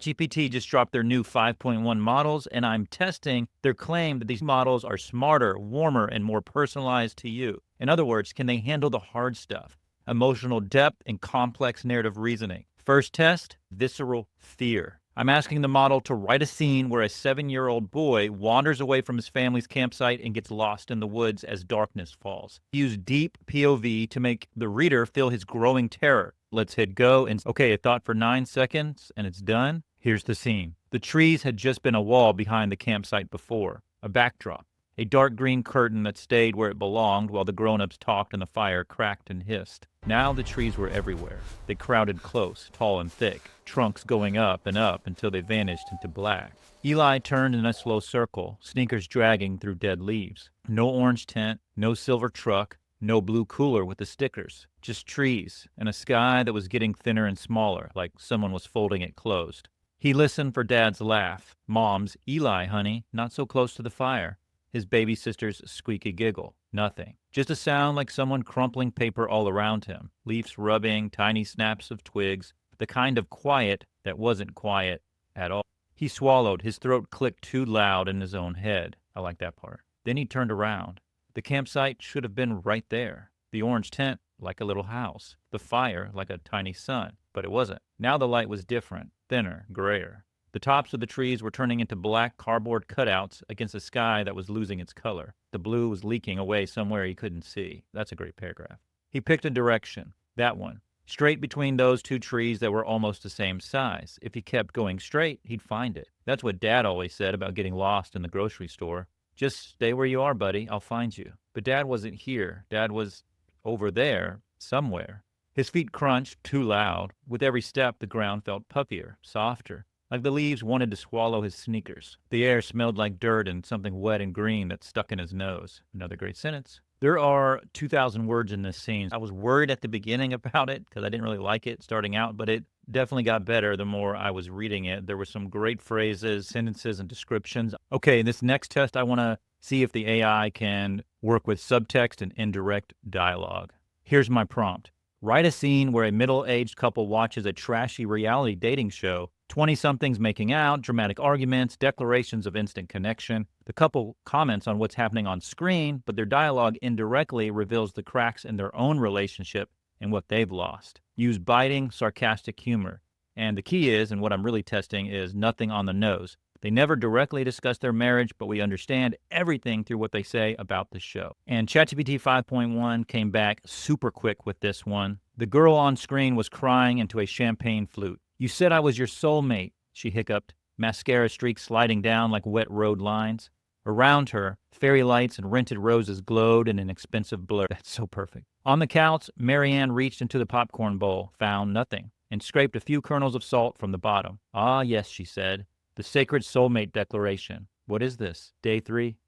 GPT just dropped their new 5.1 models, and I'm testing their claim that these models are smarter, warmer, and more personalized to you. In other words, can they handle the hard stuff? Emotional depth and complex narrative reasoning. First test, visceral fear. I'm asking the model to write a scene where a 7-year-old boy wanders away from his family's campsite and gets lost in the woods as darkness falls. Use deep POV to make the reader feel his growing terror. Let's hit go and okay, it thought for 9 seconds and it's done. Here's the scene. The trees had just been a wall behind the campsite before, a backdrop. A dark green curtain that stayed where it belonged while the grown-ups talked and the fire cracked and hissed. Now the trees were everywhere. They crowded close, tall and thick, trunks going up and up until they vanished into black. Eli turned in a slow circle, sneakers dragging through dead leaves. No orange tent, no silver truck, no blue cooler with the stickers. Just trees and a sky that was getting thinner and smaller, like someone was folding it closed. He listened for Dad's laugh. Mom's, "Eli, honey, not so close to the fire." His baby sister's squeaky giggle. Nothing. Just a sound like someone crumpling paper all around him. Leaves rubbing, tiny snaps of twigs. The kind of quiet that wasn't quiet at all. He swallowed. His throat clicked too loud in his own head. I like that part. Then he turned around. The campsite should have been right there. The orange tent, like a little house. The fire, like a tiny sun. But it wasn't. Now the light was different. Thinner, grayer. The tops of the trees were turning into black cardboard cutouts against a sky that was losing its color. The blue was leaking away somewhere he couldn't see. That's a great paragraph. He picked a direction. That one. Straight between those two trees that were almost the same size. If he kept going straight, he'd find it. That's what Dad always said about getting lost in the grocery store. Just stay where you are, buddy. I'll find you. But Dad wasn't here. Dad was over there, somewhere. His feet crunched, too loud. With every step, the ground felt puffier, softer. Like the leaves wanted to swallow his sneakers. The air smelled like dirt and something wet and green that stuck in his nose. Another great sentence. There are 2,000 words in this scene. I was worried at the beginning about it because I didn't really like it starting out, but it definitely got better the more I was reading it. There were some great phrases, sentences, and descriptions. Okay, in this next test, I want to see if the AI can work with subtext and indirect dialogue. Here's my prompt. Write a scene where a middle-aged couple watches a trashy reality dating show. 20-somethings making out, dramatic arguments, declarations of instant connection. The couple comments on what's happening on screen, but their dialogue indirectly reveals the cracks in their own relationship and what they've lost. Use biting, sarcastic humor. And the key is, and what I'm really testing, is nothing on the nose. They never directly discuss their marriage, but we understand everything through what they say about the show. And ChatGPT 5.1 came back super quick with this one. The girl on screen was crying into a champagne flute. "You said I was your soulmate," she hiccuped, mascara streaks sliding down like wet road lines. Around her, fairy lights and rented roses glowed in an expensive blur. That's so perfect. On the couch, Marianne reached into the popcorn bowl, found nothing, and scraped a few kernels of salt from the bottom. "Ah, yes," she said. "The sacred soulmate declaration. What is this? Day 3?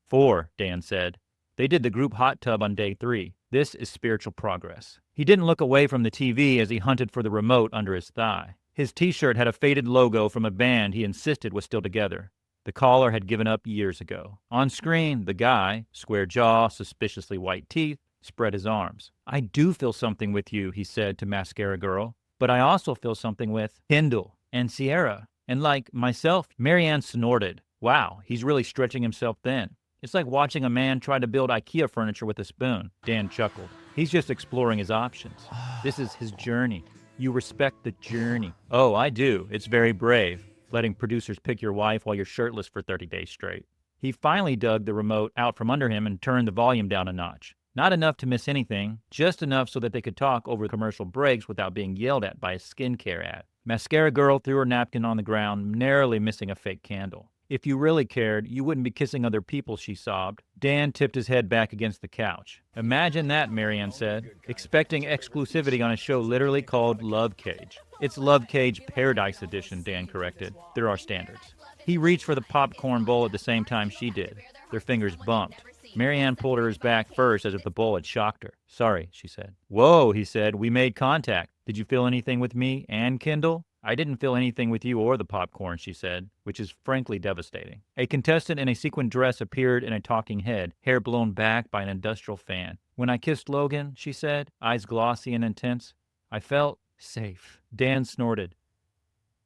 4, Dan said. They did the group hot tub on day 3. This is spiritual progress." He didn't look away from the TV as he hunted for the remote under his thigh. His t-shirt had a faded logo from a band he insisted was still together. The caller had given up years ago. On screen, the guy, square jaw, suspiciously white teeth, spread his arms. "I do feel something with you," he said to Mascara Girl. "But I also feel something with Kendall and Sierra. And like myself." Marianne snorted. "Wow, he's really stretching himself thin. It's like watching a man try to build IKEA furniture with a spoon." Dan chuckled. "He's just exploring his options. This is his journey. You respect the journey." "Oh, I do. It's very brave, letting producers pick your wife while you're shirtless for 30 days straight." He finally dug the remote out from under him and turned the volume down a notch. Not enough to miss anything, just enough so that they could talk over commercial breaks without being yelled at by a skincare ad. Mascara Girl threw her napkin on the ground, narrowly missing a fake candle. "If you really cared, you wouldn't be kissing other people," she sobbed. Dan tipped his head back against the couch. "Imagine that," Marianne said, expecting exclusivity on a show literally called Love Cage. "It's Love Cage Paradise Edition," Dan corrected. "There are standards." He reached for the popcorn bowl at the same time she did. Their fingers bumped. Marianne pulled hers back first as if the bowl had shocked her. "Sorry," she said. "Whoa," he said. "We made contact. Did you feel anything with me and Kendall?" "I didn't feel anything with you or the popcorn," she said, which is frankly devastating. A contestant in a sequin dress appeared in a talking head, hair blown back by an industrial fan. "When I kissed Logan," she said, eyes glossy and intense, "I felt safe." Dan snorted.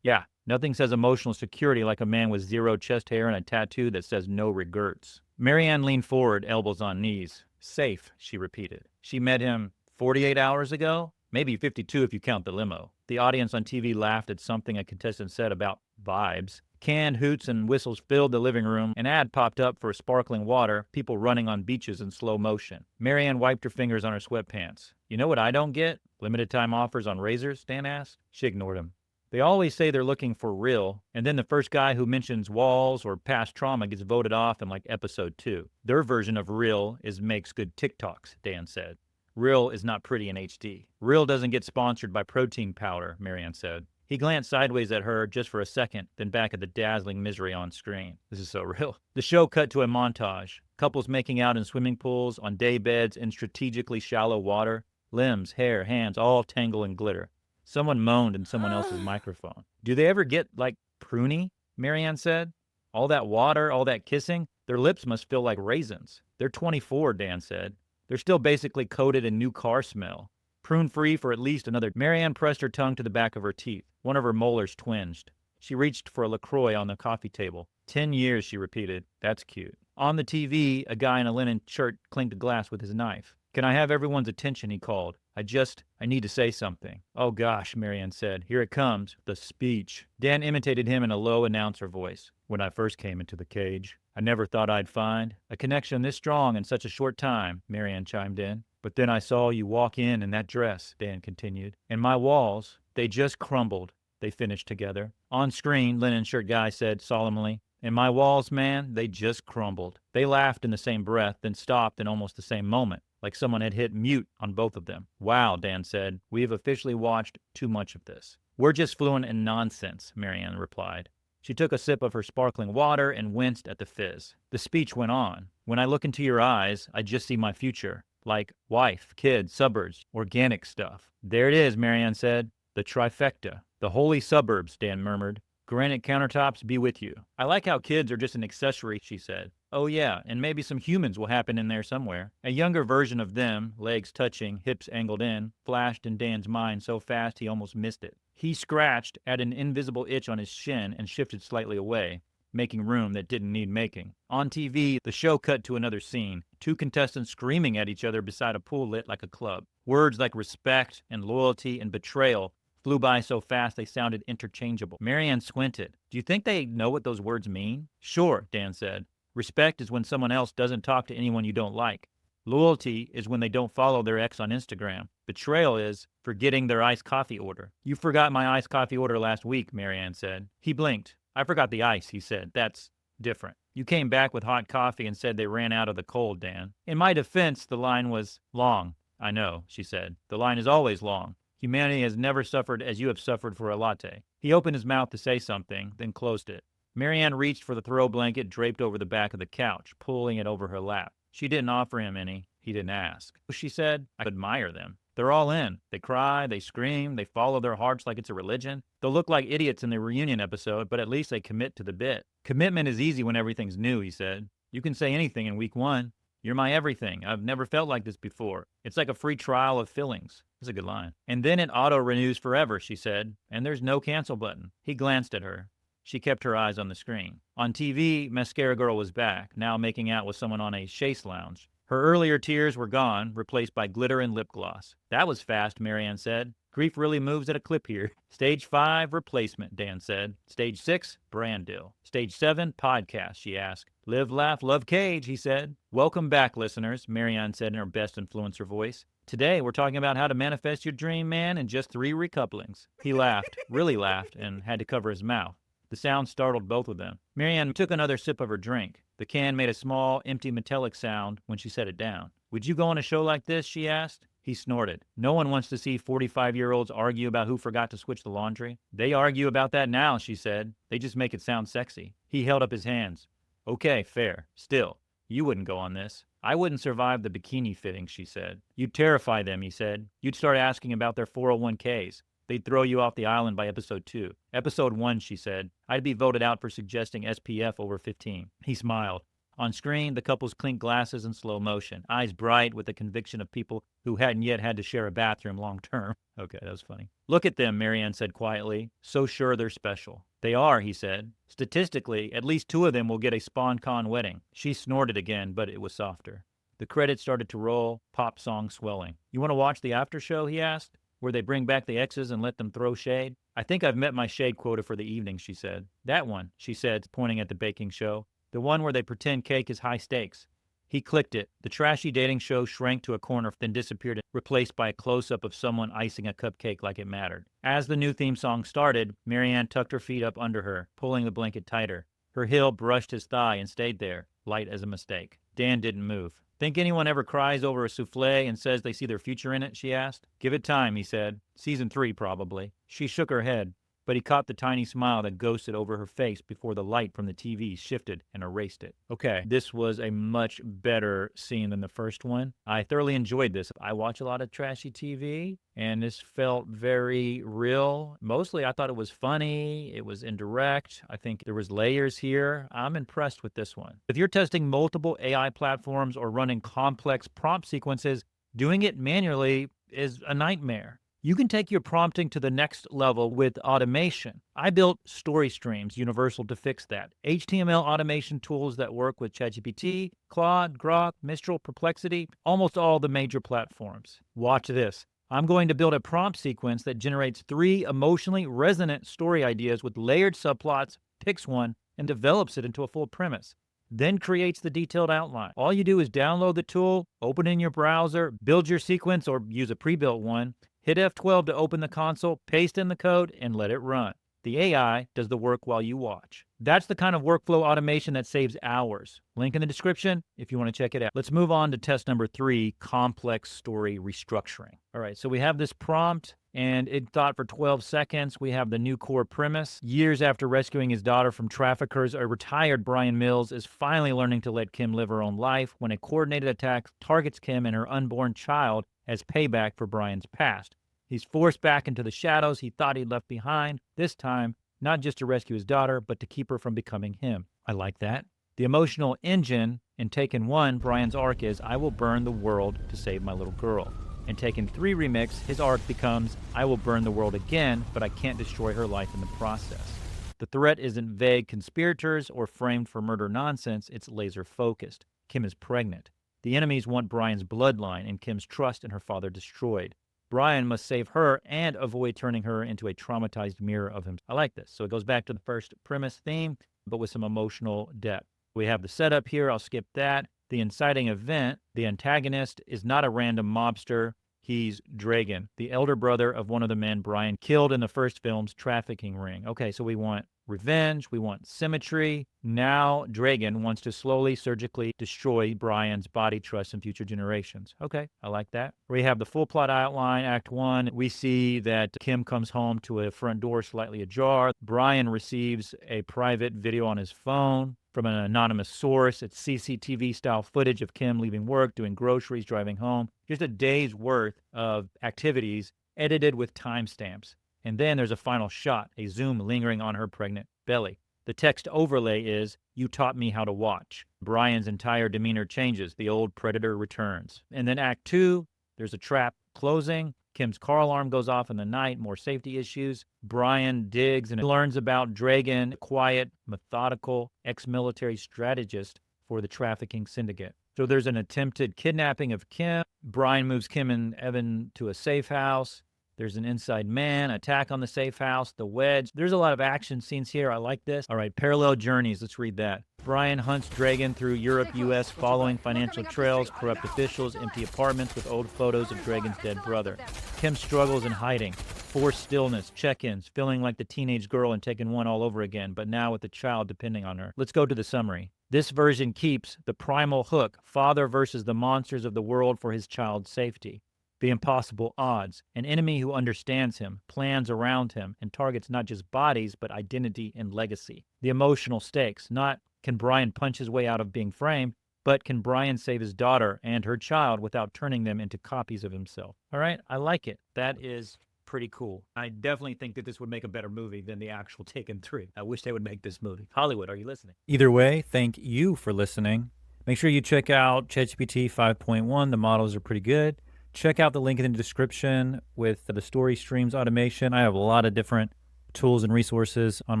"Yeah, Nothing says emotional security like a man with zero chest hair and a tattoo that says no regrets. Marianne leaned forward, elbows on knees. Safe, she repeated. She met him 48 hours ago? Maybe 52 if you count the limo. The audience on TV laughed at something a contestant said about vibes. Canned hoots and whistles filled the living room. An ad popped up for sparkling water, people running on beaches in slow motion. Marianne wiped her fingers on her sweatpants. You know what I don't get? Limited time offers on razors, Dan asked. She ignored him. They always say they're looking for real, and then the first guy who mentions walls or past trauma gets voted off in like episode 2. Their version of real is makes good TikToks, Dan said. Real is not pretty in HD. Real doesn't get sponsored by protein powder, Marianne said. He glanced sideways at her just for a second, then back at the dazzling misery on screen. This is so real. The show cut to a montage. Couples making out in swimming pools, on day beds, in strategically shallow water. Limbs, hair, hands, all tangle and glitter. Someone moaned in someone else's microphone. Do they ever get, like, pruny? Marianne said. All that water, all that kissing, their lips must feel like raisins. They're 24, Dan said. They're still basically coated in new car smell. Prune-free for at least another. Marianne pressed her tongue to the back of her teeth. One of her molars twinged. She reached for a LaCroix on the coffee table. 10 years, she repeated. That's cute. On the TV, a guy in a linen shirt clinked a glass with his knife. Can I have everyone's attention, he called. I need to say something. Oh gosh, Marianne said. Here it comes, the speech. Dan imitated him in a low announcer voice. When I first came into the cage, I never thought I'd find a connection this strong in such a short time, Marianne chimed in. But then I saw you walk in that dress, Dan continued. And my walls, they just crumbled, they finished together. On screen, linen shirt guy said solemnly, and my walls, man, they just crumbled. They laughed in the same breath, then stopped in almost the same moment, like someone had hit mute on both of them. Wow, Dan said, we have officially watched too much of this. We're just fluent in nonsense, Marianne replied. She took a sip of her sparkling water and winced at the fizz. The speech went on. When I look into your eyes, I just see my future. Like wife, kids, suburbs, organic stuff. There it is, Marianne said. The trifecta. The holy suburbs, Dan murmured. Granite countertops be with you. I like how kids are just an accessory, she said. Oh yeah, and maybe some humans will happen in there somewhere. A younger version of them, legs touching, hips angled in, flashed in Dan's mind so fast he almost missed it. He scratched at an invisible itch on his shin and shifted slightly away, making room that didn't need making. On TV, the show cut to another scene. 2 contestants screaming at each other beside a pool lit like a club. Words like respect and loyalty and betrayal flew by so fast they sounded interchangeable. Marianne squinted. Do you think they know what those words mean? Sure, Dan said. Respect is when someone else doesn't talk to anyone you don't like. Loyalty is when they don't follow their ex on Instagram. Betrayal is forgetting their iced coffee order. You forgot my iced coffee order last week, Marianne said. He blinked. I forgot the ice, he said. That's different. You came back with hot coffee and said they ran out of the cold, Dan. In my defense, the line was long. I know, she said. The line is always long. Humanity has never suffered as you have suffered for a latte. He opened his mouth to say something, then closed it. Marianne reached for the throw blanket draped over the back of the couch, pulling it over her lap. She didn't offer him any. He didn't ask. She said, I admire them. They're all in. They cry, they scream, they follow their hearts like it's a religion. They'll look like idiots in the reunion episode, but at least they commit to the bit. Commitment is easy when everything's new, he said. You can say anything in week 1. You're my everything. I've never felt like this before. It's like a free trial of fillings. That's a good line. And then it auto-renews forever, she said, and there's no cancel button. He glanced at her. She kept her eyes on the screen. On TV, Mascara Girl was back, now making out with someone on a chaise lounge. Her earlier tears were gone, replaced by glitter and lip gloss. That was fast, Marianne said. Grief really moves at a clip here. Stage 5, replacement, Dan said. Stage 6, brand deal. Stage 7, podcast, she asked. Live, laugh, love Cage, he said. Welcome back, listeners, Marianne said in her best influencer voice. Today, we're talking about how to manifest your dream man in just 3 recouplings. He laughed, really laughed, and had to cover his mouth. The sound startled both of them. Marianne took another sip of her drink. The can made a small, empty metallic sound when she set it down. Would you go on a show like this, she asked. He snorted. No one wants to see 45-year-olds argue about who forgot to switch the laundry. They argue about that now, she said. They just make it sound sexy. He held up his hands. Okay, fair. Still, you wouldn't go on this. I wouldn't survive the bikini fitting, she said. You'd terrify them, he said. You'd start asking about their 401ks. They'd throw you off the island by episode 2. Episode 1, she said. I'd be voted out for suggesting SPF over 15. He smiled. On screen, the couples clink glasses in slow motion, eyes bright with the conviction of people who hadn't yet had to share a bathroom long term. Okay, that was funny. Look at them, Marianne said quietly, so sure they're special. They are, he said. Statistically, at least 2 of them will get a SpawnCon wedding. She snorted again, but it was softer. The credits started to roll, pop song swelling. You want to watch the after show, he asked, where they bring back the exes and let them throw shade? I think I've met my shade quota for the evening, she said. That one, she said, pointing at the baking show. The one where they pretend cake is high stakes. He clicked it. The trashy dating show shrank to a corner, then disappeared, replaced by a close-up of someone icing a cupcake like it mattered. As the new theme song started, Marianne tucked her feet up under her, pulling the blanket tighter. Her heel brushed his thigh and stayed there, light as a mistake. Dan didn't move. Think anyone ever cries over a souffle and says they see their future in it, she asked. Give it time, he said. Season 3, probably. She shook her head, but he caught the tiny smile that ghosted over her face before the light from the TV shifted and erased it. Okay, this was a much better scene than the first one. I thoroughly enjoyed this. I watch a lot of trashy TV, and this felt very real. Mostly, I thought it was funny. It was indirect. I think there was layers here. I'm impressed with this one. If you're testing multiple AI platforms or running complex prompt sequences, doing it manually is a nightmare. You can take your prompting to the next level with automation. I built story streams universal to fix that. HTML automation tools that work with ChatGPT, Claude, Grok, Mistral, Perplexity, almost all the major platforms. Watch this. I'm going to build a prompt sequence that generates 3 emotionally resonant story ideas with layered subplots, picks one, and develops it into a full premise. Then creates the detailed outline. All you do is download the tool, open in your browser, build your sequence or use a pre-built one, hit F12 to open the console, paste in the code, and let it run. The AI does the work while you watch. That's the kind of workflow automation that saves hours. Link in the description if you want to check it out. Let's move on to test number 3, complex story restructuring. All right, so we have this prompt, and it thought for 12 seconds. We have the new core premise. Years after rescuing his daughter from traffickers, a retired Brian Mills is finally learning to let Kim live her own life when a coordinated attack targets Kim and her unborn child as payback for Brian's past. He's forced back into the shadows he thought he'd left behind, this time not just to rescue his daughter, but to keep her from becoming him. I like that. The emotional engine in Taken 1, Brian's arc is, I will burn the world to save my little girl. In Taken 3 remix, his arc becomes, I will burn the world again, but I can't destroy her life in the process. The threat isn't vague conspirators or framed for murder nonsense, it's laser focused. Kim is pregnant. The enemies want Brian's bloodline and Kim's trust in her father destroyed. Brian must save her and avoid turning her into a traumatized mirror of him. I like this. So it goes back to the first premise theme, but with some emotional depth. We have the setup here. I'll skip that. The inciting event, the antagonist is not a random mobster. He's Dragon, the elder brother of one of the men Brian killed in the first film's trafficking ring. Okay, so we want revenge, we want symmetry. Now Dragon wants to slowly, surgically destroy Brian's body, trust, and future generations. Okay, I like that. We have the full plot outline, Act 1. We see that Kim comes home to a front door slightly ajar. Brian receives a private video on his phone from an anonymous source. It's CCTV-style footage of Kim leaving work, doing groceries, driving home. Just a day's worth of activities edited with timestamps. And then there's a final shot, a zoom lingering on her pregnant belly. The text overlay is, you taught me how to watch. Brian's entire demeanor changes. The old predator returns. And then Act 2, there's a trap closing. Kim's car alarm goes off in the night, more safety issues. Brian digs and learns about Dragon, quiet, methodical, ex-military strategist for the trafficking syndicate. So there's an attempted kidnapping of Kim. Brian moves Kim and Evan to a safe house. There's an inside man, attack on the safe house, the wedge. There's a lot of action scenes here. I like this. All right, parallel journeys. Let's read that. Brian hunts Dragon through Europe, U.S., following financial trails, corrupt officials, empty apartments with old photos of Dragon's dead brother. Kim struggles in hiding. Forced stillness, check-ins, feeling like the teenage girl in Taken 1 all over again, but now with the child depending on her. Let's go to the summary. This version keeps the primal hook, father versus the monsters of the world for his child's safety. The impossible odds, an enemy who understands him, plans around him, and targets not just bodies, but identity and legacy. The emotional stakes, not can Brian punch his way out of being framed, but can Brian save his daughter and her child without turning them into copies of himself? All right, I like it. That is Pretty cool. I definitely think that this would make a better movie than the actual Taken 3. I wish they would make this movie. Hollywood, are you listening? Either way, thank you for listening. Make sure you check out ChatGPT 5.1. The models are pretty good. Check out the link in the description with the story streams automation. I have a lot of different tools and resources on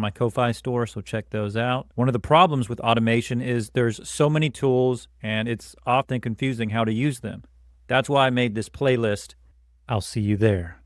my Ko-Fi store, so check those out. One of the problems with automation is there's so many tools and it's often confusing how to use them. That's why I made this playlist. I'll see you there.